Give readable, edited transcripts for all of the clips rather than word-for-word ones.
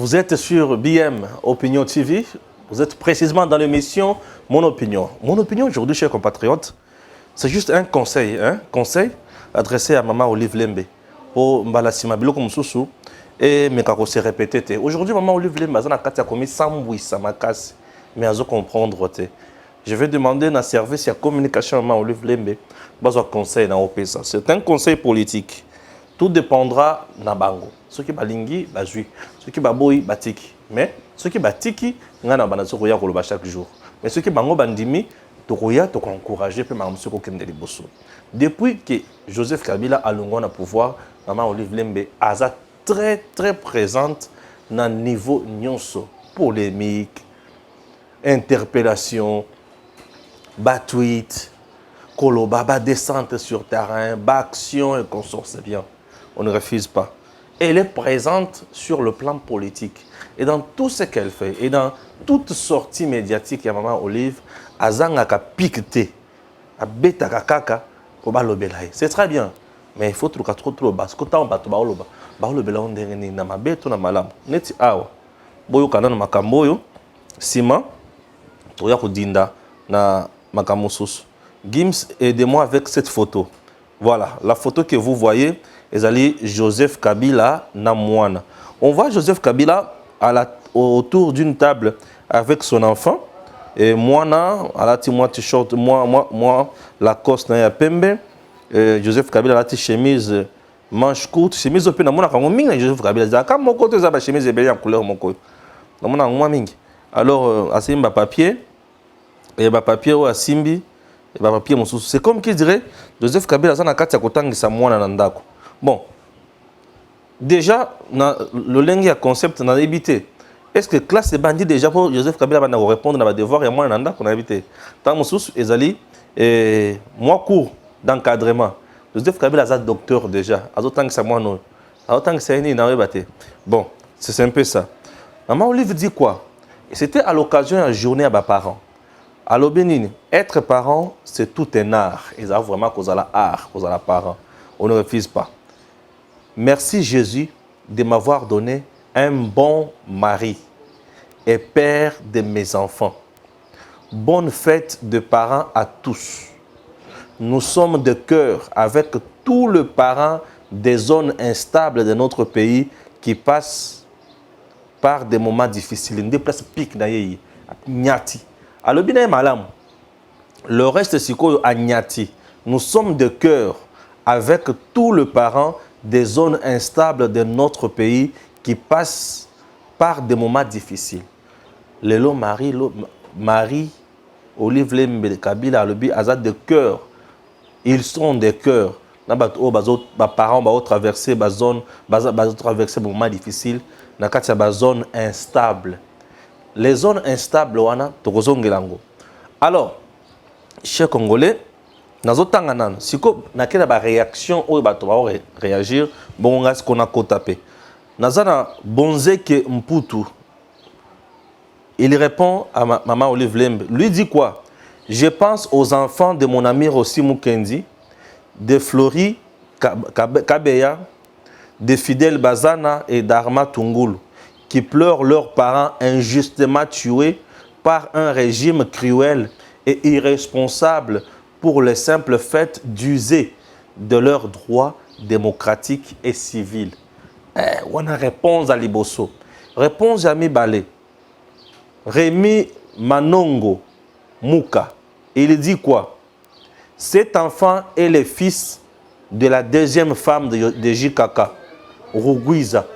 Vous êtes sur BM Opinion TV. Vous êtes précisément dans l'émission Mon Opinion. Mon opinion aujourd'hui, chers compatriotes, c'est juste un conseil. Conseil adressé à Maman Olive Lembe. Pour Mbalasima Biloko Moussoussou. Et Mekako s'est répété. Aujourd'hui, Maman Olive Lembe a commis 100 Samakas. Mais elle a comprendre. Je vais demander dans le service de communication à Maman Olive Lembe. Un conseil dans l'OPSA. C'est un conseil politique. Tout dépendra de Bango. Ceux qui balingi, bazui. Ceux qui baboui, batiki. Mais ceux qui batiki, on a un chaque jour. Mais ceux qui bango bandimi, tu as encouragé pour m'amener depuis que Joseph Kabila a le pouvoir, Maman Olive Lembe a très présente dans le niveau nyonso, polémique, interpellation, tweet, koloba, descente sur terrain, action et consorts, c'est bien. On ne refuse pas. Elle est présente sur le plan politique. Et dans tout ce qu'elle fait, et dans toute sortie médiatique, il y a Maman Olive, Azanga piqueté, a beta kaka, c'est très bien. Mais il faut trop bas. Parce que tant que tu on est na mabeto na malam. Neti awa. Boyo kanana makamboyo, sima, toya ko dinda na makamosus. Gims, aidez-moi avec cette photo. Voilà, la photo que vous voyez, c'est Joseph Kabila Namouana. On voit Joseph Kabila autour d'une table avec son enfant. Et moi, moi t-shirt, moi, la coste na ya pembe. Joseph Kabila a chemise manche courte, chemise open. Moi, na Joseph Kabila. Quand mon côté ça chemise est belle en couleur mon côté. Moi, mingi. Alors, asimba papier, et papier ou asimbi. C'est comme qui dirait Joseph Kabila a kati ya kotangisa mwana na ndako. Bon, déjà, le lingue à concept n'a évité. Est-ce que classe est bandit déjà pour Joseph Kabila va répondre à ma devoir et moi nanda qu'on a évité. Tant mon sous ezali et moi cours d'encadrement. Joseph Kabila a docteur déjà. Azotant que ça moi non. Azotant que c'est ni na rebaté. Bon, c'est un peu ça. Maman Olive dit quoi? Et c'était à l'occasion d'une journée à mes parents. À l'Obénine, être parent, c'est tout un art. Ils ont vraiment cause à l'art, cause à la parent. On ne refuse pas. Merci Jésus de m'avoir donné un bon mari et père de mes enfants. Bonne fête de parents à tous. Nous sommes de cœur avec tous les parents des zones instables de notre pays qui passent par des moments difficiles. Des places piques d'ailleurs. Nyati. Alors bien malam. Le reste c'est quoi à Nyati. Nous sommes de cœur avec tous les parents des zones instables de notre pays qui passent par des moments difficiles. Lelo Marie Olive Lembe Kabila Alobi Azad de cœur. Ils sont de cœur. Les parents vont traverser des zones traverser des moments difficiles dans des zones instables. Les zones instables wana tokozongelango. Alors, chers Congolais, nazotanga nano siko nakela ba réaction oyo bato ba réagir bon ngas qu'on a kotapé. Nazana Bonzeke Mputu. Il répond à Maman Olive Lembe. Lui dit quoi? Je pense aux enfants de mon ami Rossi Mukendi, de Flori Kabeya, de Fidel Bazana et d'Arma Tungulu, qui pleurent leurs parents injustement tués par un régime cruel et irresponsable pour le simple fait d'user de leurs droits démocratiques et civils. On a réponse à Liboso. Réponse à Mibale. Rémi Manongo Mouka. Il dit quoi? Cet enfant est le fils de la deuxième femme de Jikaka, Rugwiza.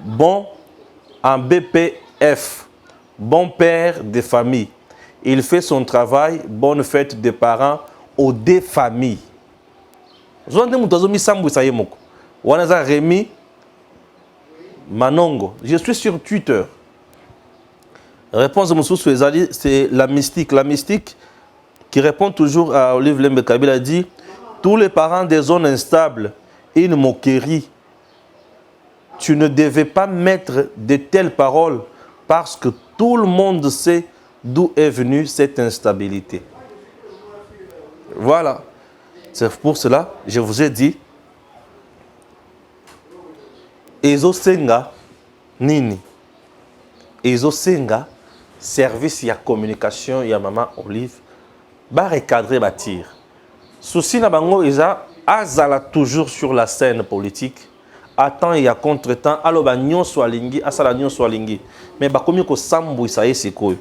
Bon en BPF, bon père de famille. Il fait son travail, bonne fête des parents aux deux familles. Rémi Manongo. Je suis sur Twitter. Réponse de Moussou Souezali, c'est la mystique. La mystique qui répond toujours à Olive Lembe Kabila dit tous les parents des zones instables, une moquerie. Tu ne devais pas mettre de telles paroles parce que tout le monde sait d'où est venue cette instabilité. Voilà. C'est pour cela que je vous ai dit ezosenga nini ezosenga service ya communication ya Maman Olive ba recadrer ba tir souci na bango eza azala toujours sur la scène politique attend ya contre-temps aloba nyonso alingi asala nyonso alingi mais bakomi ko sambwisa ye sikoyo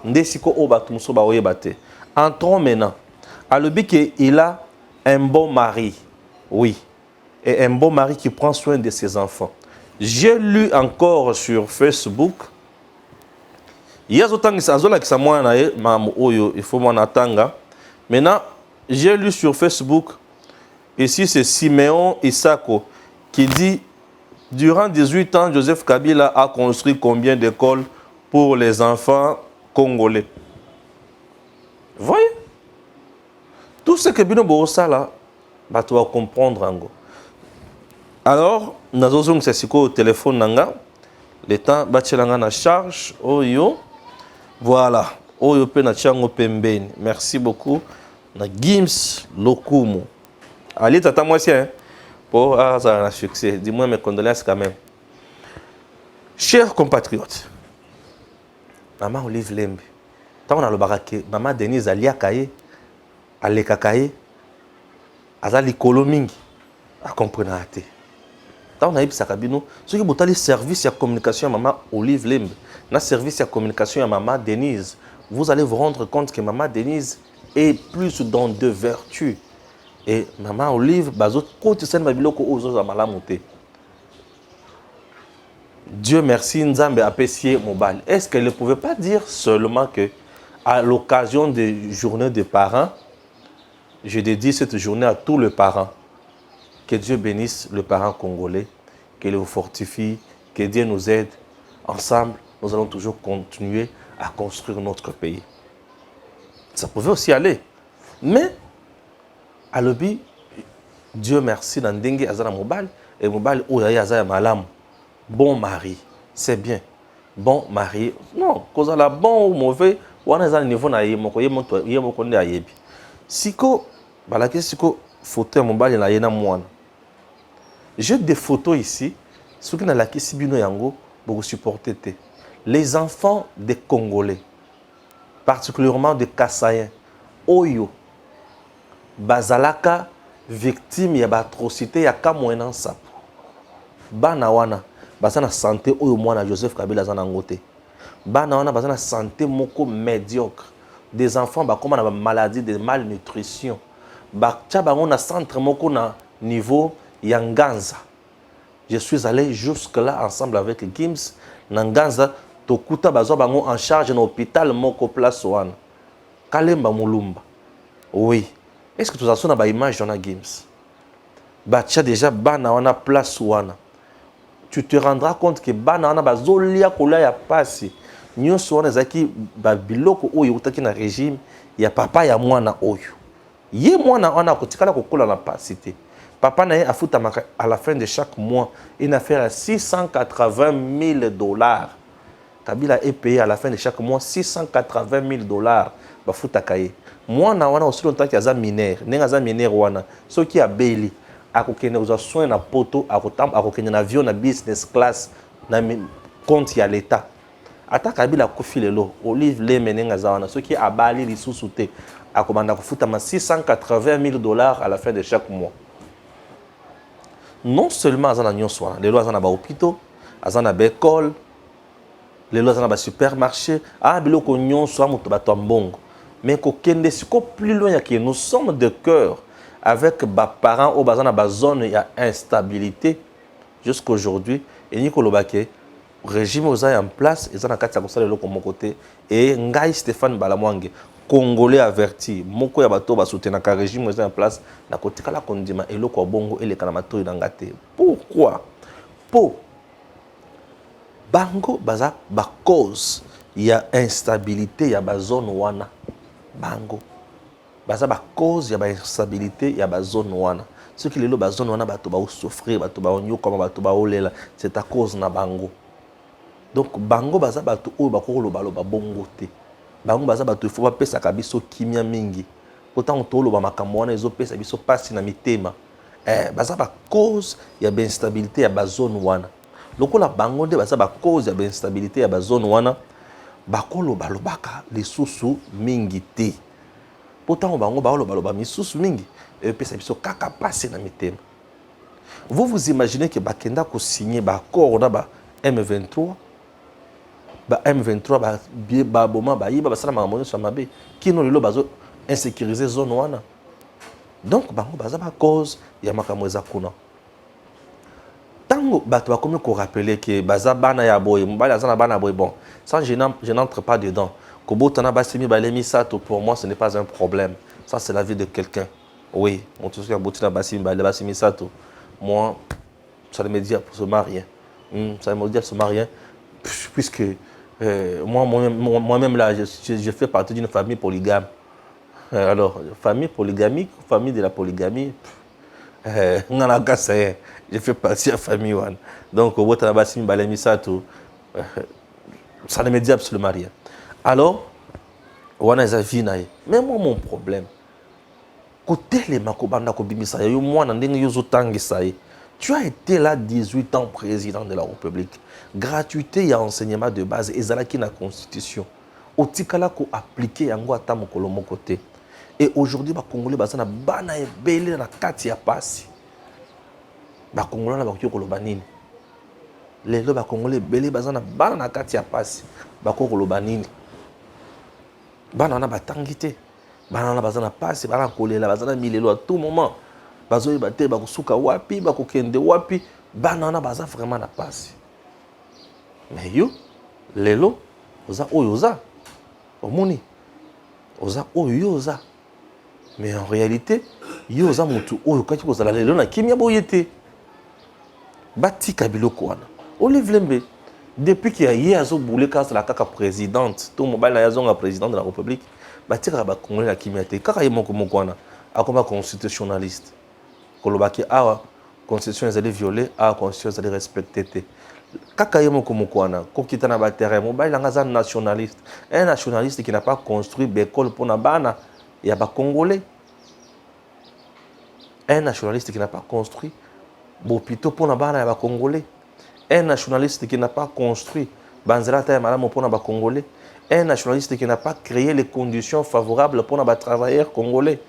nde siko o bato mosusu baoyeba te. Entrons maintenant alobi que il a un bon mari, oui, et un bon mari qui prend soin de ses enfants. J'ai lu encore sur Facebook il faut m'en attendre. Maintenant, j'ai lu sur Facebook, ici c'est Siméon Isako, qui dit, durant 18 ans, Joseph Kabila a construit combien d'écoles pour les enfants congolais? Voyez? Tout ce que Bino Borosa là, tu vas comprendre. Alors, nous avons au téléphone nanga, le temps bachelanga na charge, oyo, voilà, oyo pe na chango pembeni. Merci beaucoup. Na Gims Lokumu. Allez, tata moi aussi, pour un succès. Dis-moi mes condoléances quand même. Chers compatriotes, Maman Olive Lembe, tant on a le baraké, Maman Denise Aliakaye, Alekakaye, Azali Kolomingi, a compris na te. Tant on a eu Sakabino, ceux qui ont les services de communication à Maman Olive Lembe, na service de communication à Maman Denise, vous allez vous rendre compte que Maman Denise est plus dans de vertus. Et Maman Olive, Dieu merci, Nzambe apprécié Mobile. Est-ce qu'elle ne pouvait pas dire seulement que, à l'occasion des journées des parents, je dédie cette journée à tous les parents. Que Dieu bénisse le parent congolais, qu'il vous fortifie, que Dieu nous aide. Ensemble, nous allons toujours continuer à construire notre pays. Ça pouvait aussi aller. Mais, à l'obi, Dieu merci, dans Dengue Azana Mobile, et Mobile, Oyaye Azaya Malam, bon mari, c'est bien. Bon mari, non, cause la bon ou mauvais, on a un niveau na yemoko, yemoko ne ayebi. Siko, balaki siko, photo Mobile na yena mouana. J'ai des photos ici, ceux qui n'ont pas Sibino Yango, beaucoup supporter. Les enfants des Congolais, particulièrement des Kassaïens, Oyo, Bazalaka, victime de l'atrocité, il y a qu'à moyen ça. Banawana, Bazana santé, Oyo Mwana Joseph Kabila Zanangote. Banawana, Bazana santé, moko médiocre. Des enfants, comme on a maladie de malnutrition. On a centre moko na niveau Yanganza. Je suis allé jusque-là ensemble avec Gims. Nanganza, Tokuta Bazo Bango en charge dans l'hôpital Moko Place One. Kalemba Mulumba. Oui. Est-ce que tu as vu une image dans Gims? Bacha déjà Bana Wana Place One. Tu te rendras compte que Bana Wana Bazolia Kola ya pasi. Nyo Swana Zaki Babiloko Oyo Utaki na régime. Ya papa ya mwana Oyo. Ye mwana Wana Kotikala Kokola na pasité. Papa n'a a foutu à la fin de chaque mois une affaire à $680,000. Kabila est payé à la fin de chaque mois $680,000. Ba foutu à Kaye. Moi, na wana aussi longtemps qu'il y a mineur. Nenga mineur wana. Ceux qui a belli, à kokene aux soins na poto, à kokene na avion na business class, na compte ya l'État. Ata Kabila kofi lelo, Olive Lembe nenga zawana. Ceux qui a bali li sous-souté, à komanda ko foutu à $680,000 à la fin de chaque mois. Non seulement azana nyonswana, les lois azana ba hôpitaux, azana ba école, les lois azana ba supermarché, biloko nyonswa muto bato mbongo. Mais ko kende siko plus loin que nous sommes de cœur avec ba parents au bazana ba zone ya instabilité jusqu'aujourd'hui et niko lobake régime oza en place ezana kati ya kosala loko mokote et ngai Stéphane Balamwange Congolais averti, moko ya bato ba soutenaka régime est en place, na kotika la kondima eloko bongo ele kana matoi ngate. Pourquoi? Po bango baza ba cause ya instabilité ya ba zone wana. Bango baza ba cause ya ba instabilité ya ba zone wana. Ce qui lelo ba zone wana bato ba souffrir, bato ba onyo comme bato ba olela, c'est à cause na bango. Donc bango baza bato o ba ko lo ba bongo te. Bango baza bato il faut pas pesa kabiso kimia mingi. Pourtant on tolo ba makambo wana ezo pesa biso pasi na mitema. baza ba cause ya ba instabilité ya ba zone wana. Lokola bango nde baza ba cause ya ba instabilité ya ba zone wana, bakolo balobaka lisusu mingi te. Pourtant bango baloba misusu mingi et puis ça biso kaka passer na mitema. Vous imaginez que bakenda ko signer ba accord na ba M23 ba M23 ba boma ba yiba basala mamono sur mabe kino lelo bazo insécuriser zone wana. Donc bango baza ba cause ya makambo eza kuna. Tango bato bakomi ko rappeler que baza bana ya boy mbala za na bana boy bon ça je n'entre pas dedans. Kobotana basimi balemi ça pour moi ce n'est pas un problème. Ça c'est la vie de quelqu'un. Oui, on te dit que basimi basimi ça moi ça ne me dit absolument rien. Ça ne me dit absolument rien puisque moi-même là je fais partie d'une famille polygame. Alors famille polygamique, famille de la polygamie. Je fais partie de la famille. Donc, ça ne me dit absolument rien. Alors, mais moi, mon problème, tu as été là 18 ans président de la République. Gratuité et enseignement de base, et ça qui la Constitution. Au tikala ko appliquer yango ata mokolo moko te. Et aujourd'hui, les Congolais bazana bana ebele na kati ya pasi. Ba Congolais na bakyo koloba nini. Lelo ba Congolais ebele bazana bana na kati ya pasi. Ba koloba nini. Bana na batangi te. Bana na bazana pasi, bana kolela bazana milelo à tout moment. Bazo yebate ba kosuka wapi, ba kokende wapi, bana na baza vraiment na pasi. Mais yo lelo oza oyoza. Omoni oza oyoza. Mais en réalité, yo oza mutu oyo kati kozala lelo na kimia boyete. Batika biloko wana. Olive Lembe depuis qu'il y a azo boulé quand la kaka présidente, tout mobile na yazonga président de la République, batika ba Congolais na kimia te. Kaka yemoko moko wana akoma constitutionnaliste. Kolobaki awa constitution ezali violée, awa constitution ezali respectée te. Kaka yemoko moko wana kokita na ba terrain mobile nga za nationaliste. Un nationaliste qui n'a pas construit l'école pour na bana ya ba Congolais. Un nationaliste qui n'a pas construit l'hôpital pour na bana ya ba Congolais. Un nationaliste qui n'a pas construit banzela ta malamu pour na ba Congolais. Un nationaliste qui n'a pas créé les conditions favorables pour na travailleurs congolais.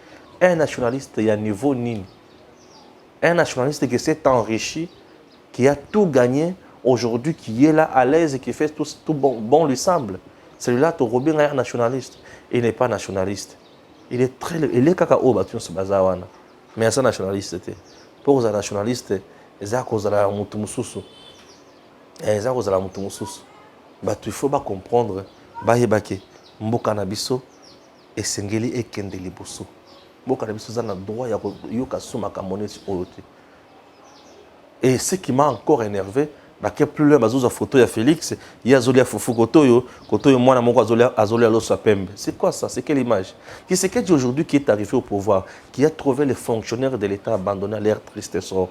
Un nationaliste il y a niveau nini. Un nationaliste qui s'est enrichi, qui a tout gagné aujourd'hui, qui est là à l'aise et qui fait tout bon lui semble. Celui-là, Robin est un nationaliste. Il n'est pas nationaliste. Il est très... Il est kakao batun ce bazawana. Mais c'est un nationaliste. Pour les nationalistes, ils ont cause de la mutumususu. Ils ont cause de la mutumususu. Il faut pas comprendre. Bahebake, mboka na biso, et sengeli et kendeli boso. Mboka na biso zana droit ya yoka suma kamonesi olote. Et ce qui m'a encore énervé, que plus loin bazoza photo ya Félix, il y a Zolia Foufou kotoyo mwana moko azolia loso pembe. C'est quoi ça? C'est quelle image? Qui c'est qui aujourd'hui qui est arrivé au pouvoir, qui a trouvé les fonctionnaires de l'État abandonnés à leur triste sort?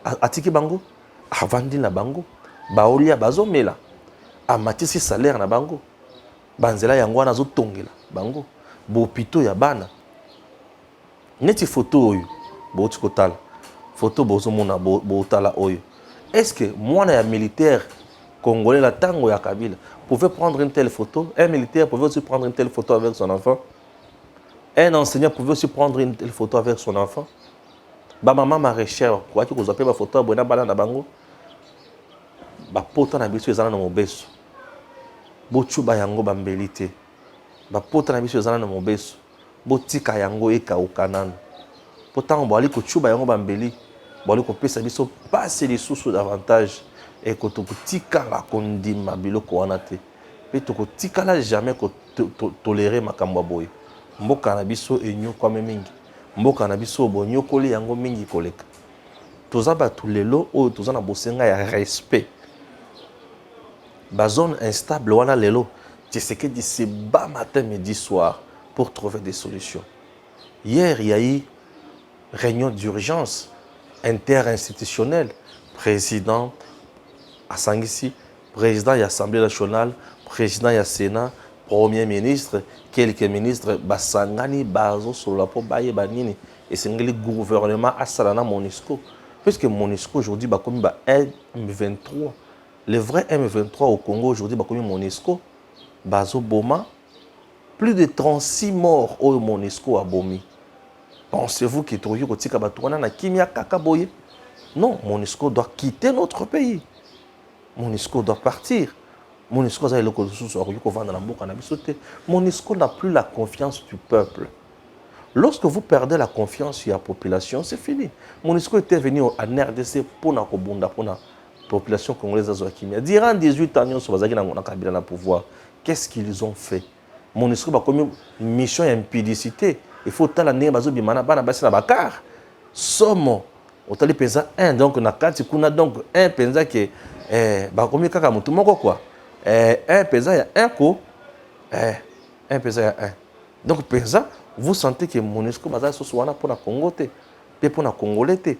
Atiki bango, avandi na bango, baolia bazomela, amatisi salaire na bango, banzela yango wana azotongela bango, bopito ya bana. Neti photo oyo, boti kotala, photo bozomona botala oyo. Est-ce que moi, un militaire congolais, la tango ya Kabila, pouvait prendre une telle photo? Un militaire pouvait aussi prendre une telle photo avec son enfant? Un enseignant pouvait aussi prendre une telle photo avec son enfant? Ba maman maraîchère, quoi que vous appelez ma photo, bonne bala na bango. Ba pota na biso ezana na mobeso. Bochuba yango bambelité. Ba pota na biso ezana na mobeso. Botika yango eka ukanana. Pourtant bo ali ko chuba yango bambeli. Bon, on peut savoir passer les sous davantage et que tu tika la kondima biloko wanate et tu tika la jamais que tolérer makambo boy mboka na biso enyo kwa mingi mboka na biso bonyo koli yango mingi koleka toza batu lelo o toza na bosenga ya respect ba zone instable wana lelo tu sais que se bat matin midi soir pour trouver des solutions. Hier il y a eu réunion d'urgence interinstitutionnel, président à Sangisi, président de l'Assemblée nationale, président du Sénat, Premier ministre, quelques ministres, Basangani, Bazo, Solapo, Baye, Banini, et c'est le gouvernement Assalana Monisco. Puisque Monisco aujourd'hui, comme M23, le vrai M23 au Congo aujourd'hui, comme Monisco, Bazo Boma, plus de 36 morts au Monisco à Bomi. Pensez-vous qu'il y a des gens qui ont Non, Monisco doit quitter notre pays. Monisco doit partir. Monisco n'a plus la confiance du peuple. Lorsque vous perdez la confiance de la population, c'est fini. Monisco était venu en RDC pour la population congolaise. Durant 18 ans, ils ont pouvoir. Qu'est-ce qu'ils ont fait? Monisco a commis une mission d'impudicité. Il faut que l'année na bakar. Somme, on t'a dit 1, donc on a donc un penza qui est commis kaka mutu moko quoi. Un penza il y a un coup, un penza il y a un. Donc penza, vous sentez que Monisco baza sosoana pour la Congo te, pe pour la Congolais te.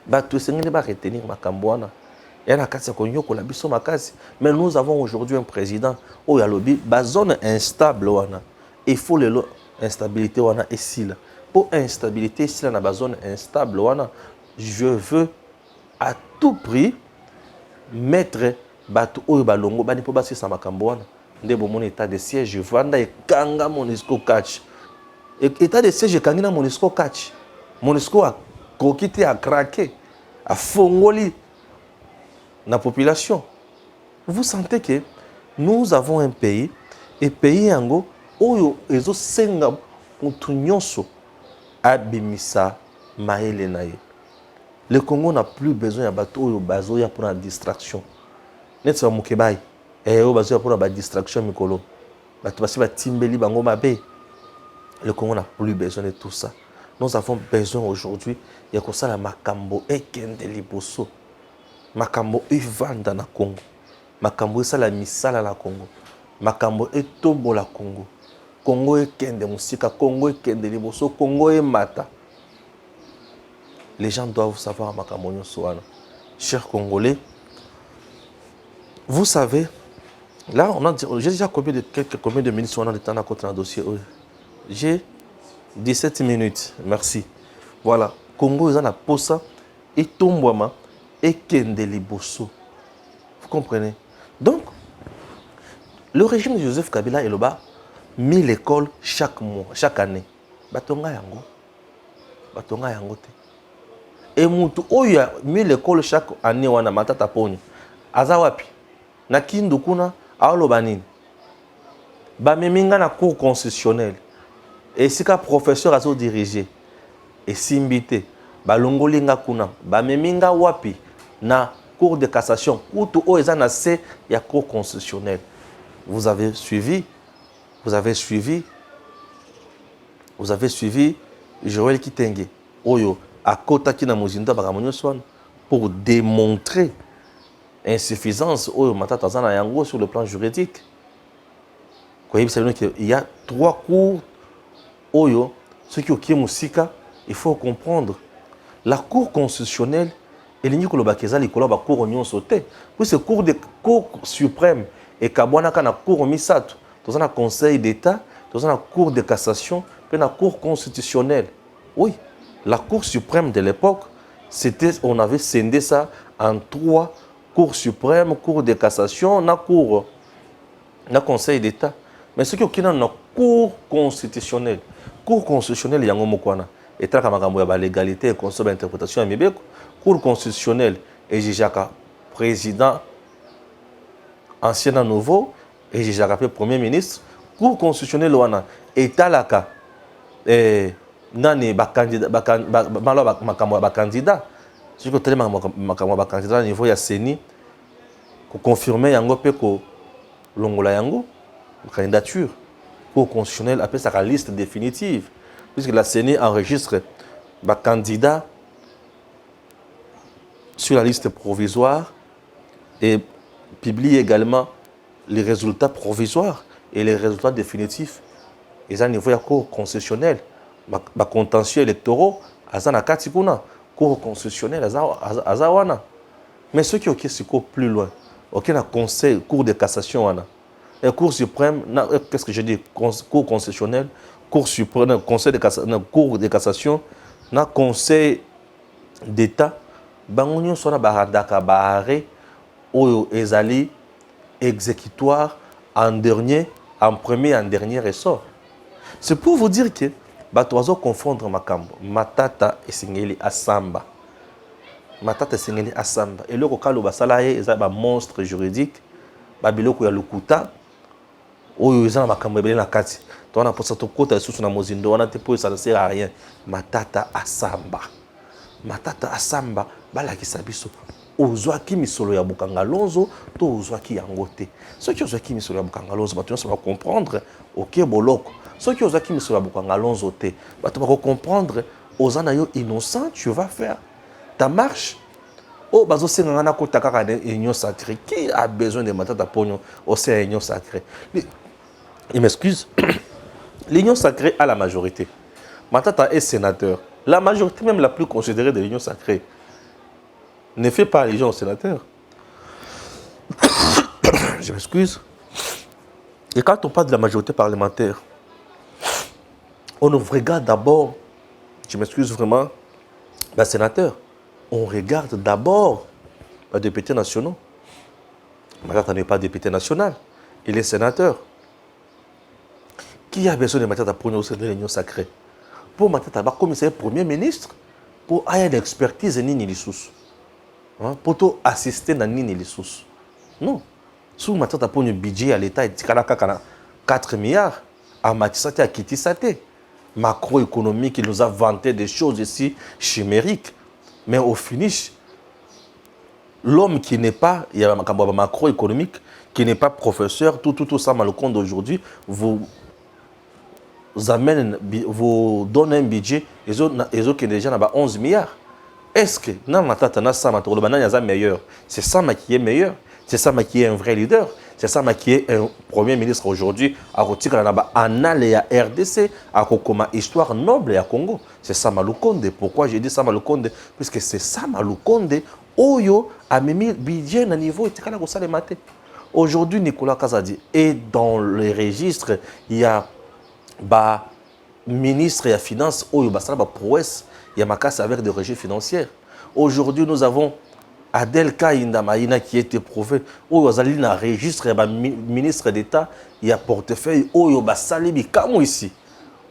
Ba tout ce ba retenir makambwana. Et la kati konyo ko la biso makasi. Mais nous avons aujourd'hui un président au yalobi ba zone instable wana. Il faut le instabilité wana ici là. Pour instabilité ici là na zone instable wana, je veux à tout prix mettre batu oyo balongo bani po basi sa makambo wana. Ndebo mon état de siège vanda e kanga Monisco catch. État de siège kangina Monisco catch. Monisco a kokité a craqué, a fongoli la population. Vous sentez que nous avons un pays, et pays yango oyo ezo senga mutu nyonso abimisa maele na ye. Le Congo n'a plus besoin de bateau oyo bazoya pour la distraction. Net sa mukebai oyo bazoya pour la distraction mikolo. Bato basi ba timbeli bango mabe. Le Congo n'a plus besoin de tout ça. Nous avons besoin aujourd'hui de kosala makambo ekende liboso. Makambo evanda na Congo. Makambo esala misala na Congo. Makambo etombo la Congo. Congo ekende musika, Congo ekende liboso, Congo emata. Les gens doivent savoir makambo nyonso. Chers Congolais, vous savez, là j'ai déjà combien de minutes on a de temps à côté dans le dossier. J'ai 17 minutes, merci. Voilà, Congo est na posa et tombouama et kende liboso. Vous comprenez? Donc, le régime de Joseph Kabila et Loba mis l'école chaque mois, chaque année. Batonga yango. Batonga yango te. Et mutu oya mis l'école chaque année wana matata poni. Azawapi. Na kindu kuna aoloba nini. Ba meminga na cour constitutionnel. Et si ka professeur azo diriger et simbité balongolinga kuna ba meminga wapi na cour de cassation kutu o ezana se ya cour constitutionnelle. Vous avez suivi Joël Kitenge oyo akota kina mozinda bakamonyo swan pour démontrer insuffisance oyo matata zana yango sur le plan juridique. Il y a 3 cours oyo, ceux qui ont musika, il faut comprendre. La Cour constitutionnelle, elle n'y a pas de cour union sauté. Puis c'est cour suprême et kabwana na cour misato. Dans un conseil d'État, dans une cour de cassation, puis la cour constitutionnelle. Oui, la Cour suprême de l'époque, on avait scindé ça en 3 cours suprêmes, cour de cassation, na conseil d'État. Mais ceux qui ont une cour constitutionnelle, cour constitutionnelle, il y a un mot et tant que la légalité et consomme l'interprétation à cour constitutionnelle et Jijaka, président ancien à nouveau, et Jijaka premier ministre, cour constitutionnelle et talaka nani candidat si vous avez un candidat au niveau ya CENI pour confirmer yango pe ko longola yango candidature. Cour constitutionnelle appelle ça la liste définitive puisque la CENI enregistre les candidats sur la liste provisoire et publie également les résultats provisoires et les résultats définitifs. Et à niveau de la Cour constitutionnelle, les contentieux électoraux, à Katikuna, Cour constitutionnelle, à Zawana. Mais ceux qui ont plus loin, aucun conseil, Cour de cassation, Et Cour suprême, qu'est-ce que je dis? Cour constitutionnelle, Cour suprême, Conseil de cassation, Cour de cassation, na Conseil d'État, bangonyo sona baradaka bahare, oyo ezali exécutoire en dernier, en premier et en dernier ressort. C'est pour vous dire que batoazo confondre makambo, matata esengeli asamba. Matata esengeli asamba. Et le kokalo basala ye eza ba monstre juridique, ba biloko ya lukuta. Oyo eza na makambo ebele na kati. To na posa to kota susu na mozindo wana te po ça ne sert à rien. Matata asamba. Matata asamba balakisa biso. Ozwaki misolo ya Bukangalonzo to ozwaki yango te. Ceux qui ozwaki misolo ya Bukangalonzo bato nyonso ba comprendre OK boloko. Ceux qui ozwaki misolo ya Bukangalonzo te bato ba comprendre ozana yo innocent tu vas faire ta marche. Oh bazo senga na kota kaka de union sacrée. Qui a besoin de matata pognon au sein union sacrée? Il m'excuse. L'union sacrée a la majorité. Matata est sénateur. La majorité même la plus considérée de l'union sacrée ne fait pas allusion au sénateur. Je m'excuse. Et quand on parle de la majorité parlementaire, on regarde d'abord, je m'excuse vraiment, le sénateur. On regarde d'abord les députés nationaux. Matata n'est pas député national, il est sénateur. Qui a besoin de Matata pour nous de l'union sacrée? Pour Matata, comme c'est le premier ministre, pour avoir l'expertise de Nini Lissous. Pour assister à Nini Lissous. Non. Si Matata pour un budget à l'État, il y a 4 milliards. À Matissate, à Kitisate. Macroéconomique, il nous a vanté des choses ici chimériques. Mais au finish, l'homme qui n'est pas, il y a un macroéconomique, qui n'est pas professeur, tout ça, mal au compte d'aujourd'hui, vous donne un budget, ils ont déjà 11 milliards. Est-ce que c'est ça qui est meilleur? C'est ça qui est un vrai leader? C'est ça qui est un premier ministre aujourd'hui à Annales et à RDC, à Kokoma, histoire noble à Congo. C'est ça Malukonde. Pourquoi j'ai dit ça Malukonde? Puisque c'est ça Malukonde. Oyo a mis budget à niveau et aujourd'hui, Nicolas Kazadi est dans les registres. Il y a ministre et la finance, Oyo Basala prouesse, il y a Makas avec des régies financières. Aujourd'hui, nous avons Adel Kaïnda Maïna qui est éprouvé. Oyo Zali na registre, il y a ministre d'État, il y a portefeuille, Oyo Basalibi, comme ici.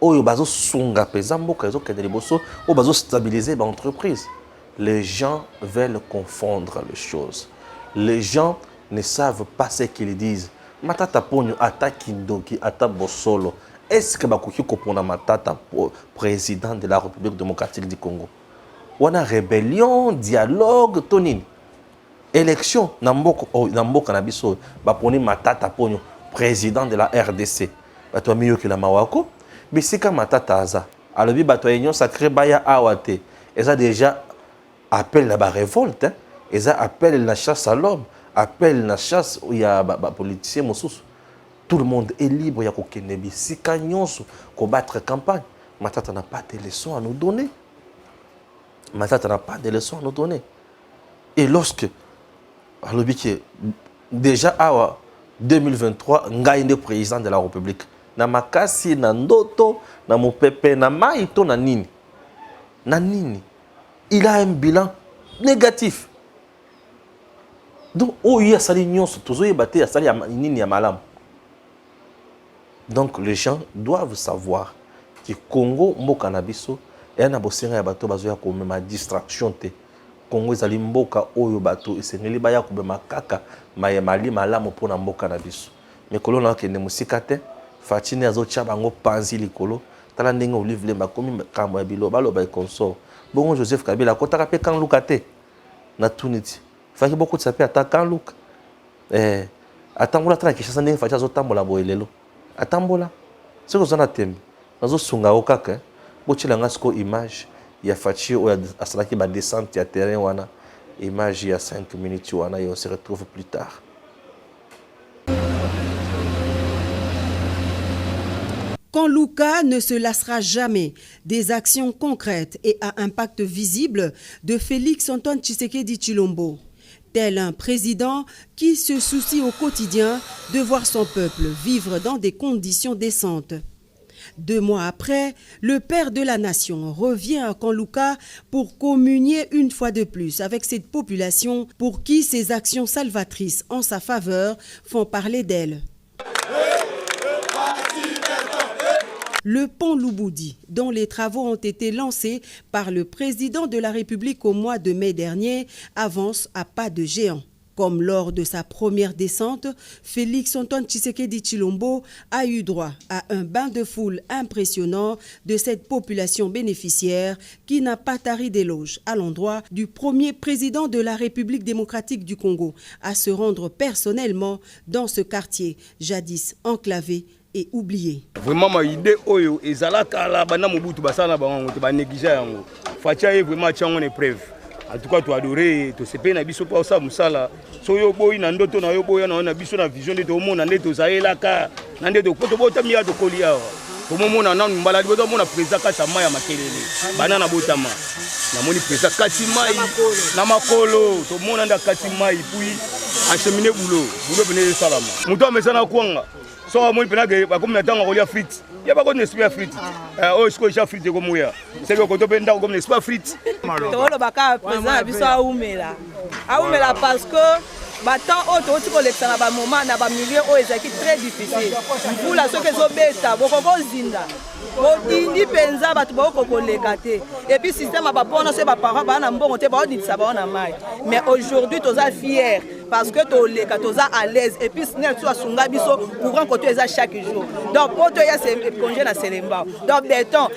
Oyo Bazo Sunga Pezambo, Kazo Kadeliboso, Oyo Bazo stabiliser l'entreprise. Les gens veulent confondre les choses. Les gens ne savent pas ce qu'ils disent. Matata Ponyo, Ata Kindoki, Ata Bosolo. Est-ce que Bakuki Kopona Matata, président de la République démocratique du Congo? On a rébellion, dialogue, tonin. Élection, Namboka Nabiso, Baponi Matata Ponyo, président de la RDC. Bato mieux que la Mawako. Mais c'est quand Matata Aza. Alors, Bato Union Sacrée Baya Awate. Et ça déjà appelle la révolte. Et ça appelle la chasse à l'homme. Appelle la chasse où il y a des politiciens. Tout le monde est libre. Il y a aucun nébi. Si Kanyons combattre campagne, Matata n'a pas de leçons à nous donner. Matata n'a pas de leçons à nous donner. Et lorsque, alors, déjà en 2023, Ngaïne est président de la République. Na makasi, na ndoto, na mopepe, na maïto, na nini. Na nini. Il a un bilan négatif. Donc, oh, il y a sali nyonso, toujours il y a sali nini ya malam. Donc, les gens doivent savoir que Congo, mboka na biso, et na bosenga ya bato bazo ya komema distraction te. Congo ezali mboka oyo bato esengeli baya kobema kaka mayemali malamu pona mboka na biso. Mikolo na kende musika te, Fatine azo tia bango panzi likolo, tala ndenge Olive Lemba komi kambo ya bilo baloba consort. Bongo Joseph Kabila kotaka pe kan luka te. Na tuniti. Faki beaucoup de sape ata kan luka. Atambola tana kishasa ndenge Fatine azo tambola boyelelo. Atambola. Seko zona tembe. Azo sunga okaka. Bochila ngasko image ya Fachi ou asalaki ba descente ya terrain wana. Image ya 5 minutes wana et on se retrouve plus tard. Quand Luka ne se lassera jamais des actions concrètes et à impact visible de Félix Antoine Tshisekedi Tshilombo, tel un président qui se soucie au quotidien de voir son peuple vivre dans des conditions décentes. 2 mois après, le père de la nation revient à Kanlouka pour communier une fois de plus avec cette population pour qui ses actions salvatrices en sa faveur font parler d'elle. Le pont Louboudi, dont les travaux ont été lancés par le président de la République au mois de mai dernier, avance à pas de géant. Comme lors de sa première descente, Félix Antoine Tshisekedi Tshilombo a eu droit à un bain de foule impressionnant de cette population bénéficiaire qui n'a pas tari d'éloges à l'endroit du premier président de la République démocratique du Congo à se rendre personnellement dans ce quartier jadis enclavé et oublié. Vraiment ma idée oyo ezalaka la bana mobutu basana bango te ba négliger yango. Fatia vraiment tiango ne preuve. En tout cas, tu adorer, tu sais pas na biso pa ça musala. So yo boy na ndoto na yo boy na biso na vision de to mona ndeto zaela ka. Na ndeto ko to bota mi ya to kolia. To mona na mbala boto mona président ka sama ya makelele. Banana botama. Na moni président kati mai na makolo. To mona nda kati mai puis acheminer boulot venir salama. Muto amesana kwanga. So amoni penage ba comme na tanga kolia frites. Ya ba ko n'esprit frites. Oh est-ce que j'ai frites comme ya. C'est que ko to benda comme n'esprit frites. Tolo baka président biso aumela parce que batant auto oti kolekisa na ba moment na ba milieu o ezaki très difficile. Mbula soki ezobeta bokoko zinda. Indi penza batu boko koleka te. Et puis système ba pona se ba parents ba na mbongo te ba oditisa ba na mai. Mais aujourd'hui toza fier parce que toleka toza à l'aise et puis snel tu asunga biso courant côté eza chaque jour. Donc poto ya c'est congé na Selemba. Donc béton,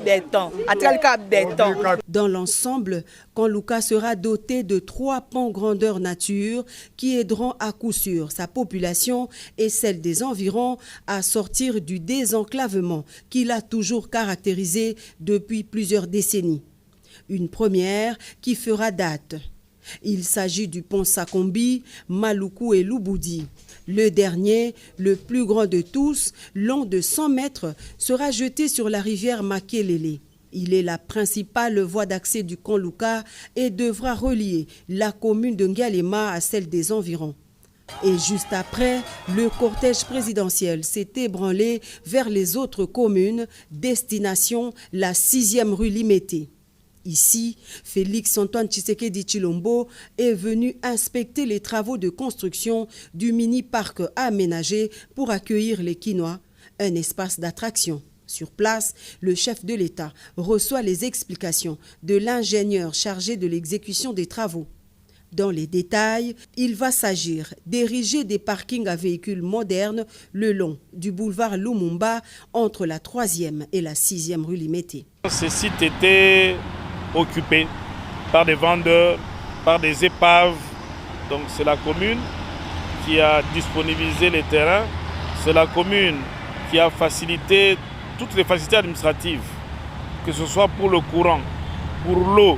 béton, atalika béton. Dans l'ensemble, Kanlouka sera doté de 3 ponts grandeur nature qui aideront à coup sûr sa population et celle des environs à sortir du désenclavement qui l'a toujours caractérisé depuis plusieurs décennies. Une première qui fera date. Il s'agit du pont Sakombi, Maluku et Louboudi. Le dernier, le plus grand de tous, long de 100 mètres, sera jeté sur la rivière Makelele. Il est la principale voie d'accès du Kanlouka et devra relier la commune de Ngalema à celle des environs. Et juste après, le cortège présidentiel s'est ébranlé vers les autres communes, destination la 6e rue Limete. Ici, Félix Antoine Tshisekedi Tshilombo est venu inspecter les travaux de construction du mini-parc aménagé pour accueillir les Kinois, un espace d'attraction. Sur place, le chef de l'État reçoit les explications de l'ingénieur chargé de l'exécution des travaux. Dans les détails, il va s'agir d'ériger des parkings à véhicules modernes le long du boulevard Lumumba entre la 3e et la 6e rue Limete. Ce site était occupé par des vendeurs, par des épaves. Donc c'est la commune qui a disponibilisé les terrains. C'est la commune qui a facilité toutes les facilités administratives, que ce soit pour le courant, pour l'eau,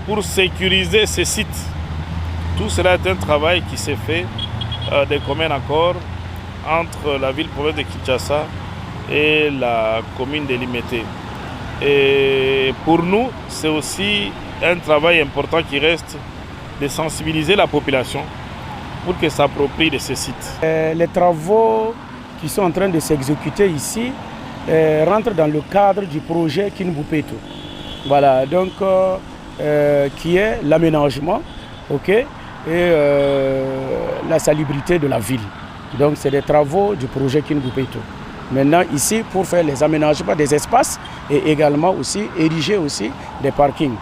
pour sécuriser ces sites. Tout cela est un travail qui s'est fait de commun accord entre la ville-province de Kinshasa et la commune de Limete. Et pour nous, c'est aussi un travail important qui reste de sensibiliser la population pour qu'elle s'approprie de ces sites. Les travaux qui sont en train de s'exécuter ici rentrent dans le cadre du projet Kinbupeto. Voilà, donc qui est l'aménagement, et la salubrité de la ville. Donc c'est des travaux du projet Kinbupeto. Maintenant ici pour faire les aménagements des espaces et également aussi ériger aussi des parkings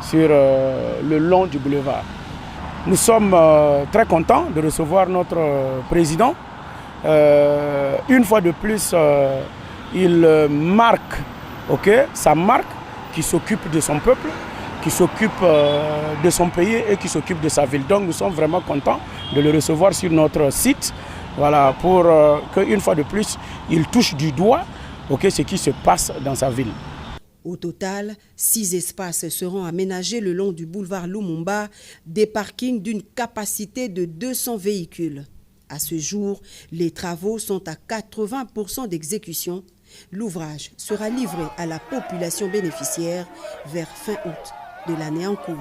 sur le long du boulevard. Nous sommes très contents de recevoir notre président. Une fois de plus, il marque sa marque qui s'occupe de son peuple, qui s'occupe de son pays et qui s'occupe de sa ville. Donc nous sommes vraiment contents de le recevoir sur notre site. Voilà, pour qu'une fois de plus, il touche du doigt ce qui se passe dans sa ville. Au total, 6 espaces seront aménagés le long du boulevard Lumumba, des parkings d'une capacité de 200 véhicules. À ce jour, les travaux sont à 80% d'exécution. L'ouvrage sera livré à la population bénéficiaire vers fin août de l'année en cours.